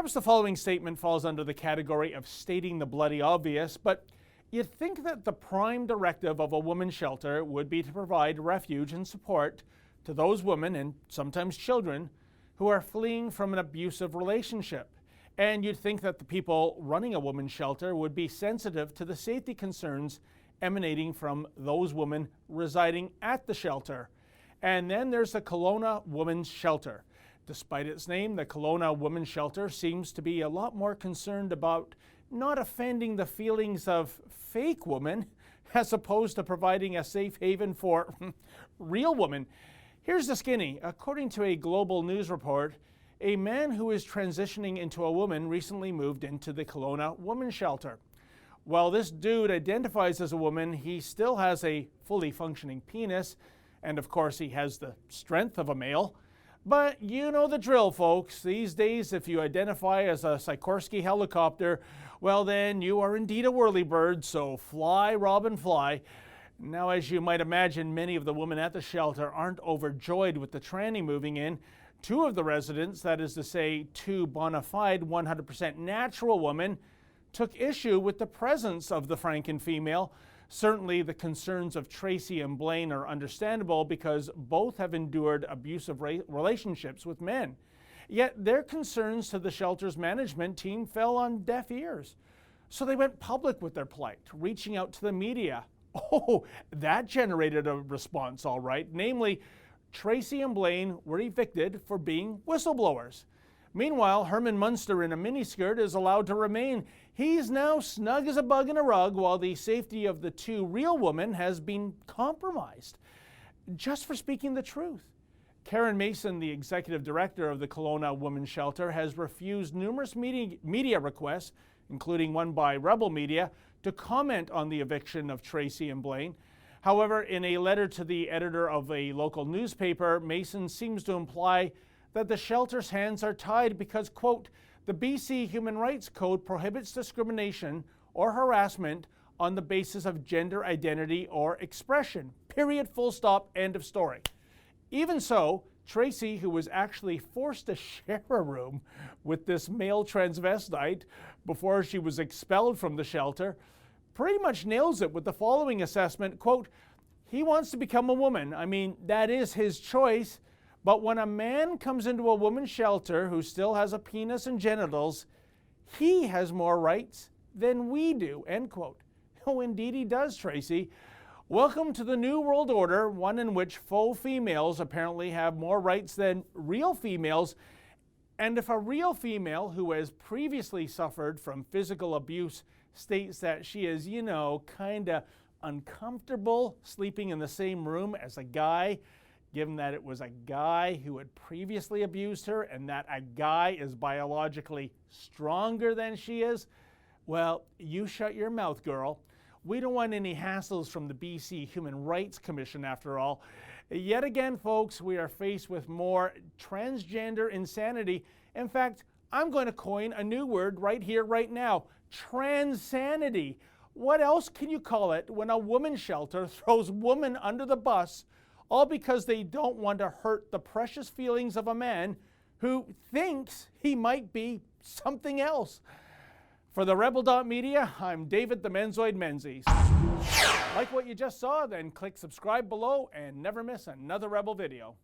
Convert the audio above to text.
Perhaps the following statement falls under the category of stating the bloody obvious, but you'd think that the prime directive of a women's shelter would be to provide refuge and support to those women, and sometimes children, who are fleeing from an abusive relationship. And you'd think that the people running a women's shelter would be sensitive to the safety concerns emanating from those women residing at the shelter. And then there's the Kelowna Women's Shelter. Despite its name, the Kelowna Women's Shelter seems to be a lot more concerned about not offending the feelings of fake women as opposed to providing a safe haven for real women. Here's the skinny. According to a Global News report, a man who is transitioning into a woman recently moved into the Kelowna Women's Shelter. While this dude identifies as a woman, he still has a fully functioning penis, and of course he has the strength of a male. But you know the drill, folks. These days, if you identify as a Sikorsky helicopter, well then you are indeed a whirlybird, so fly, Robin, fly. Now, as you might imagine, many of the women at the shelter aren't overjoyed with the tranny moving in. Two of the residents, that is to say, two bona fide 100% natural women, took issue with the presence of the Franken female. Certainly the concerns of Tracy and Blaine are understandable because both have endured abusive relationships with men. Yet their concerns to the shelter's management team fell on deaf ears. So they went public with their plight, reaching out to the media. Oh, that generated a response, all right. Namely, Tracy and Blaine were evicted for being whistleblowers. Meanwhile, Herman Munster in a miniskirt is allowed to remain. He's now snug as a bug in a rug while the safety of the two real women has been compromised, just for speaking the truth. Karen Mason, the executive director of the Kelowna Women's Shelter, has refused numerous media requests, including one by Rebel Media, to comment on the eviction of Tracy and Blaine. However, in a letter to the editor of a local newspaper, Mason seems to imply that the shelter's hands are tied because, quote, the BC Human Rights Code prohibits discrimination or harassment on the basis of gender identity or expression. Period, full stop, end of story. Even so, Tracy, who was actually forced to share a room with this male transvestite before she was expelled from the shelter, pretty much nails it with the following assessment, quote, he wants to become a woman. I mean, that is his choice. But when a man comes into a woman's shelter who still has a penis and genitals, he has more rights than we do, end quote. Oh, indeed he does, Tracy. Welcome to the New World Order, one in which faux females apparently have more rights than real females. And if a real female who has previously suffered from physical abuse states that she is, you know, kind of uncomfortable sleeping in the same room as a guy, given that it was a guy who had previously abused her and that a guy is biologically stronger than she is, well, you shut your mouth, girl. We don't want any hassles from the BC Human Rights Commission, after all. Yet again, folks, we are faced with more transgender insanity. In fact, I'm going to coin a new word right here, right now, transanity. What else can you call it when a women's shelter throws women under the bus, all because they don't want to hurt the precious feelings of a man who thinks he might be something else? For the Rebel.media, I'm David the Menzoid Menzies. Like what you just saw, then click subscribe below and never miss another Rebel video.